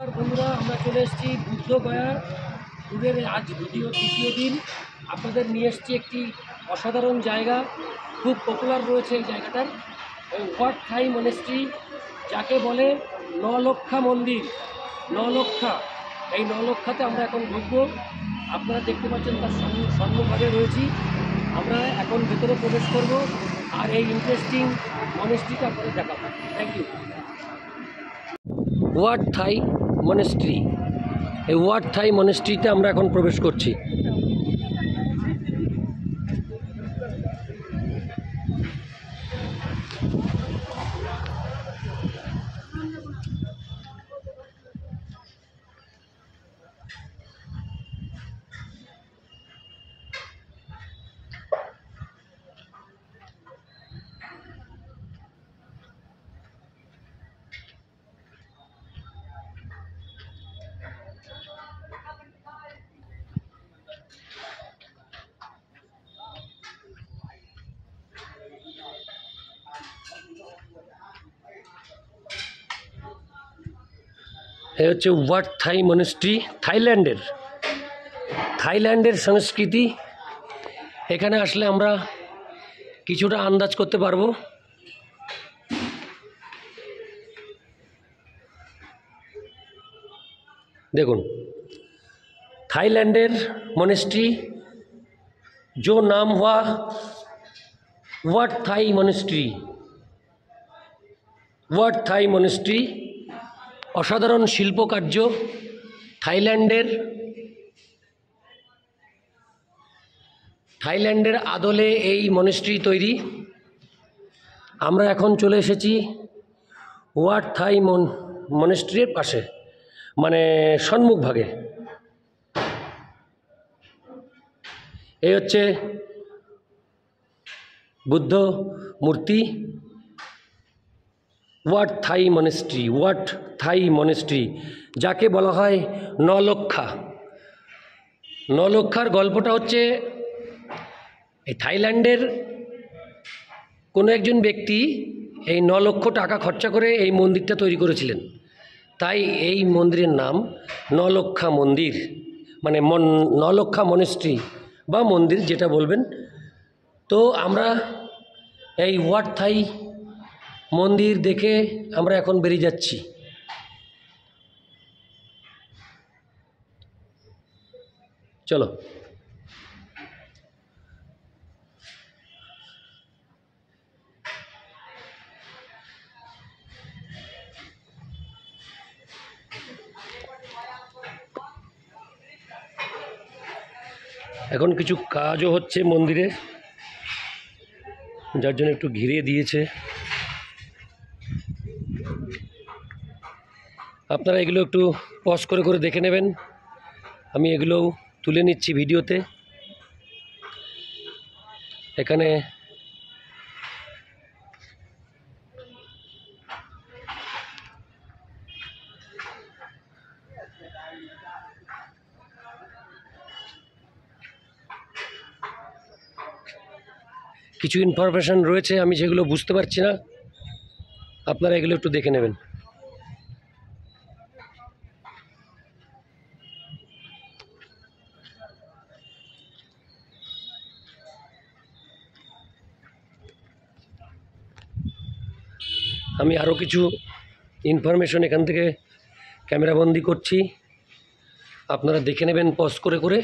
বন্ধুরা, আমরা চলে এসেছি বুদ্ধগয়া ট্যুরের আজ দ্বিতীয় দিন। আপনাদের নিয়ে এসেছি একটি অসাধারণ জায়গা, খুব পপুলার রয়েছে এই জায়গাটার, ওয়াট থাই মনেস্ট্রি, যাকে বলে নলক্ষা মন্দির। নলক্ষা, এই নলক্ষাতে আমরা এখন ঢুকবো। আপনারা দেখতে পাচ্ছেন তার সম্মুখভাগে রয়েছি। আমরা এখন ভেতরে প্রবেশ করব আর এই ইন্টারেস্টিং মনেস্ট্রিটা আপনাদের দেখাবো। Thank you. Wat Thai monastery, এই ওয়াট থাই মনেস্ট্রিতে আমরা এখন প্রবেশ করছি। এই হচ্ছে ওয়াট থাই মনেস্ট্রি, থাইল্যান্ডের সংস্কৃতি। এখানে আসলে আমরা কিছুটা আন্দাজ করতে পারবো। দেখুন, थाईलैंडर मोनेस्ट्री जो नाम हुआ वाट थाई मोनेस्ट्री असाधारण शिल्पकार्य थाईलैंडर आदले এই মনেস্ট্রি তৈরি। আমরা এখন চলে এসেছি ওয়াট থাই মনেস্ট্রির পাশে, মানে সম্মুখ ভাগে। এই হচ্ছে বুদ্ধ মূর্তি। ওয়াট থাই মনেস্ট্রি যাকে বলা হয় নলক্ষার গল্পটা হচ্ছে, এই থাইল্যান্ডের কোনো একজন ব্যক্তি এই 9 লক্ষ টাকা খরচা করে এই মন্দিরটা তৈরি করেছিলেন। তাই এই মন্দিরের নাম নলক্ষা মন্দির, মানে নলক্ষা মনেস্ট্রি বা মন্দির যেটা বলবেন। তো আমরা এই ওয়াট থাই মন্দির দেখে আমরা এখন বেরিয়ে যাচ্ছি। চলো। এখন কিছু কাজও হচ্ছে মন্দিরে, যার জন্য একটু ঘিরে দিয়েছে। আপনারা এগুলো একটু পজ করে করে দেখে নেবেন। আমি এগুলো তুলে নিচ্ছি ভিডিওতে। এখানে কিছু ইনফরমেশন রয়েছে, আমি যেগুলো বুঝতে পারছি না, আপনারা এগুলো একটু দেখে নেবেন। আমি আরও কিছু ইনফরমেশন এখান থেকে ক্যামেরাবন্দি করছি, আপনারা দেখে নেবেন পজ করে করে।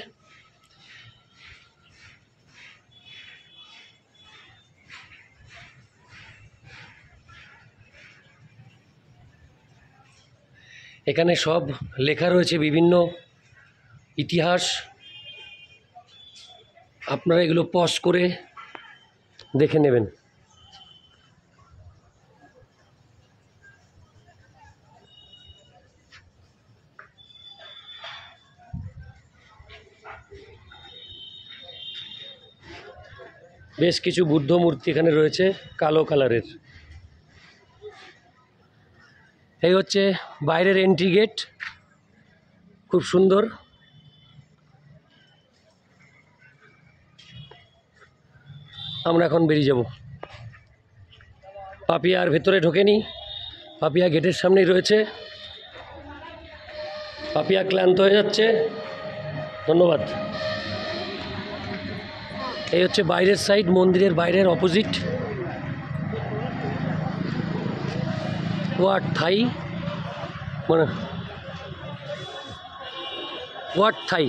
এখানে সব লেখা রয়েছে বিভিন্ন ইতিহাস, আপনারা এগুলো পজ করে দেখে নেবেন। বেশ কিছু বুদ্ধ মূর্তি এখানে রয়েছে কালো কালারের। এই হচ্ছে বাইরের এন্ট্রি গেট, খুব সুন্দর। আমরা এখন বেরিয়ে যাব। পাপিয়া আর ভেতরে ঢোকেনি, পাপিয়া গেটের সামনেই রয়েছে। পাপিয়া ক্লান্ত হয়ে যাচ্ছে। ধন্যবাদ। এই হচ্ছে বাইরের সাইড, মন্দিরের বাইরের অপোজিট। ওয়াট থাই মানে ওয়াট থাই।